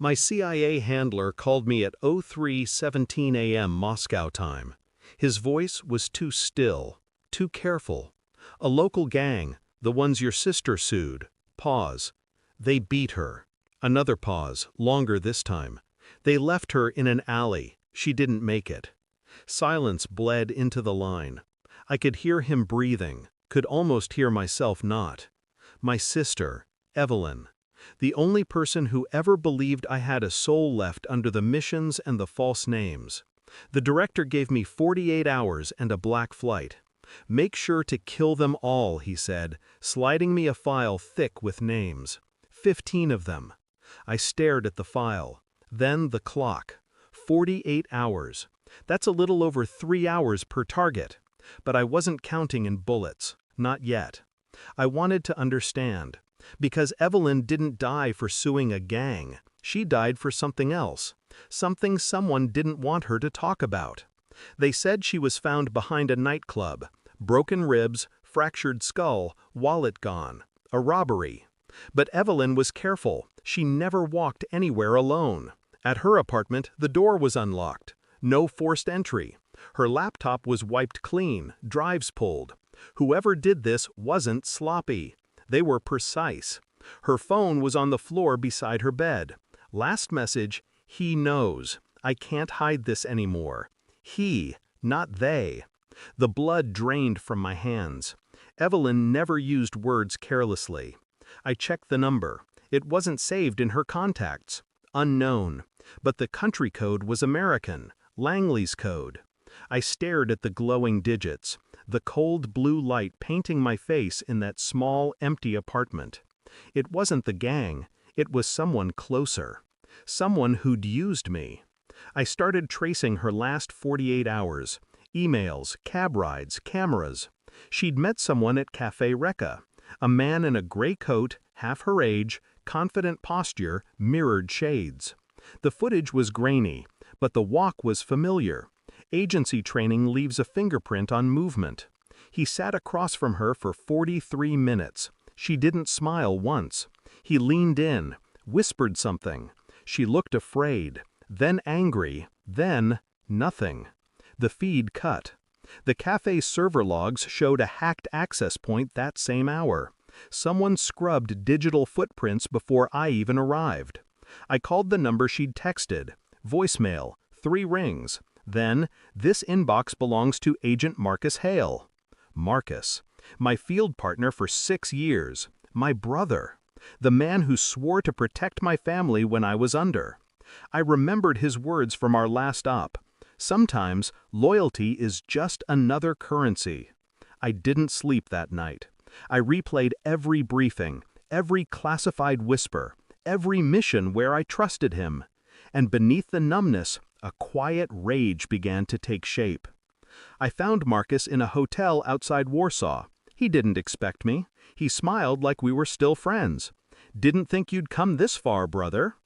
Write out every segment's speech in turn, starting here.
My CIA handler called me at 03:17 a.m. Moscow time. His voice was too still, too careful. A local gang, the ones your sister sued. Pause. They beat her. Another pause, longer this time. They left her in an alley. She didn't make it. Silence bled into the line. I could hear him breathing, could almost hear myself not. My sister, Evelyn. The only person who ever believed I had a soul left under the missions and the false names. The director gave me 48 hours and a black flight. Make sure to kill them all, he said, sliding me a file thick with names. 15 of them. I stared at the file. Then the clock. 48 hours. That's a little over 3 hours per target. But I wasn't counting in bullets. Not yet. I wanted to understand. Because Evelyn didn't die for suing a gang. She died for something else. Something someone didn't want her to talk about. They said she was found behind a nightclub. Broken ribs, fractured skull, wallet gone. A robbery. But Evelyn was careful. She never walked anywhere alone. At her apartment, the door was unlocked. No forced entry. Her laptop was wiped clean, drives pulled. Whoever did this wasn't sloppy. They were precise. Her phone was on the floor beside her bed. Last message, he knows. I can't hide this anymore. He, not they. The blood drained from my hands. Evelyn never used words carelessly. I checked the number. It wasn't saved in her contacts. Unknown. But the country code was American. Langley's code. I stared at the glowing digits, the cold blue light painting my face in that small, empty apartment. It wasn't the gang. It was someone closer. Someone who'd used me. I started tracing her last 48 hours. Emails, cab rides, cameras. She'd met someone at Cafe Recca. A man in a gray coat, half her age, confident posture, mirrored shades. The footage was grainy, but the walk was familiar. Agency training leaves a fingerprint on movement. He sat across from her for 43 minutes. She didn't smile once. He leaned in, whispered something. She looked afraid, then angry, then nothing. The feed cut. The cafe's server logs showed a hacked access point that same hour. Someone scrubbed digital footprints before I even arrived. I called the number she'd texted. Voicemail, 3 rings. Then, this inbox belongs to Agent Marcus Hale. Marcus, my field partner for 6 years, my brother, the man who swore to protect my family when I was under. I remembered his words from our last op. Sometimes, loyalty is just another currency. I didn't sleep that night. I replayed every briefing, every classified whisper, every mission where I trusted him. And beneath the numbness, a quiet rage began to take shape. I found Marcus in a hotel outside Warsaw. He didn't expect me. He smiled like we were still friends. Didn't think you'd come this far, brother.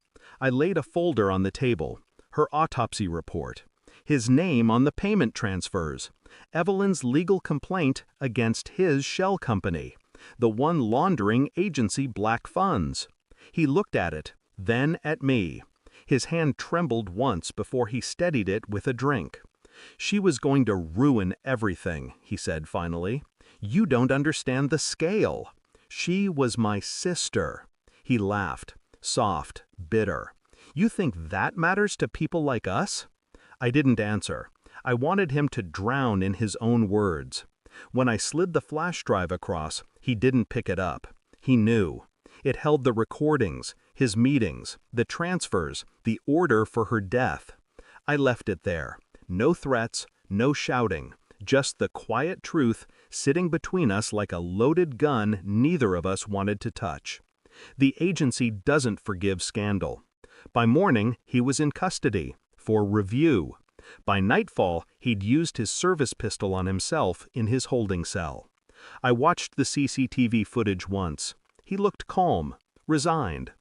I laid a folder on the table. Her autopsy report. His name on the payment transfers. Evelyn's legal complaint against his shell company. The one laundering agency black funds. He looked at it, then at me. His hand trembled once before he steadied it with a drink. She was going to ruin everything, he said finally. You don't understand the scale. She was my sister. He laughed, soft, bitter. You think that matters to people like us? I didn't answer. I wanted him to drown in his own words. When I slid the flash drive across, he didn't pick it up. He knew. It held the recordings, his meetings, the transfers, the order for her death. I left it there. No threats, no shouting, just the quiet truth sitting between us like a loaded gun neither of us wanted to touch. The agency doesn't forgive scandal. By morning, he was in custody, for review. By nightfall, he'd used his service pistol on himself in his holding cell. I watched the CCTV footage once. He looked calm, resigned.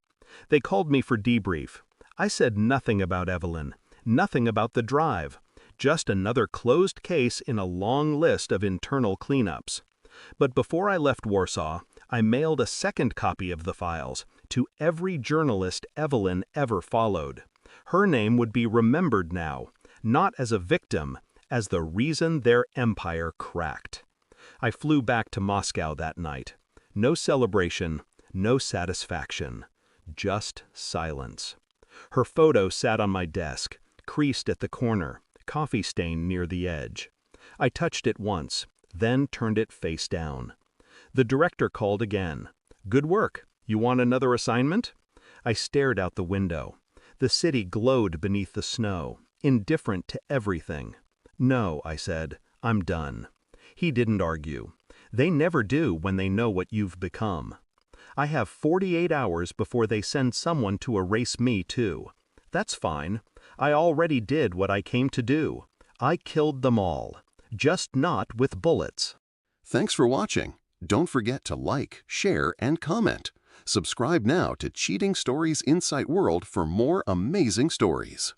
They called me for debrief. I said nothing about Evelyn, nothing about the drive, just another closed case in a long list of internal cleanups. But before I left Warsaw, I mailed a second copy of the files, to every journalist Evelyn ever followed. Her name would be remembered now, not as a victim, as the reason their empire cracked. I flew back to Moscow that night. No celebration, no satisfaction, just silence. Her photo sat on my desk, creased at the corner, coffee stain near the edge. I touched it once, then turned it face down. The director called again. "Good work. You want another assignment?" I stared out the window. The city glowed beneath the snow, indifferent to everything. "No," I said, "I'm done." He didn't argue. They never do when they know what you've become. I have 48 hours before they send someone to erase me too. That's fine. I already did what I came to do. I killed them all. Just not with bullets. Thanks for watching. Don't forget to like, share, and comment. Subscribe now to Cheating Stories Insight World for more amazing stories.